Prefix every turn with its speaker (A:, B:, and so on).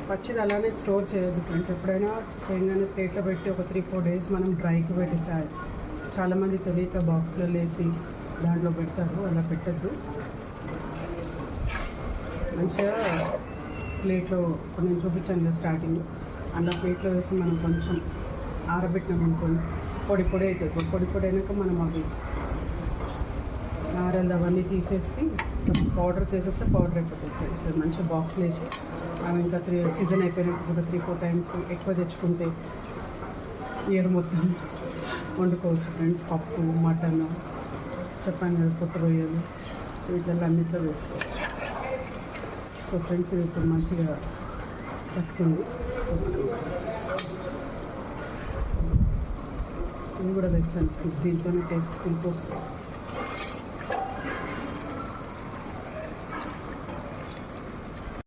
A: పచ్చిది అలానే స్టోర్ చేయొద్దు ఫ్రెండ్స్. ఎప్పుడైనా తేంగానే ప్లేట్లో పెట్టి ఒక 3-4 డేస్ మనం డ్రైకి పెట్టేసాలి. చాలామంది తెలియక బాక్స్లో వేసి దాంట్లో పెడతారు, అలా పెట్టద్దు. మంచిగా ప్లేట్లో కొంచెం చూపించాను స్టార్టింగ్, అలా ప్లేట్లో వేసి మనం కొంచెం ఆరబెట్టినాం అనుకోండి పొడి పొడి అవుతుంది. పొడి పొడి అయినాక మనం అవి ఆరలు అవన్నీ తీసేసి పౌడర్ చేసేస్తే పౌడర్ అయిపోతుంది ఫ్రెండ్స్. మంచిగా బాక్స్లో వేసి అవి ఇంకా సీజన్ అయిపోయినాక కూడా 3-4 టైమ్స్ ఎక్కువ తెచ్చుకుంటే ఇయర్ మొత్తం వండుకోవచ్చు ఫ్రెండ్స్. పప్పు, మటన్, చెప్పాను కదా కొత్త రొయ్యలు, వీటిల్లో అన్నిట్లో వేసుకోవచ్చు. సో ఫ్రెండ్స్ ఇది ఇప్పుడు మంచిగా పట్టుకుంది. సో ఇది కూడా వేస్తాను ఫ్రెండ్స్, దీంతోనే టేస్ట్ పులుపు వస్తుంది.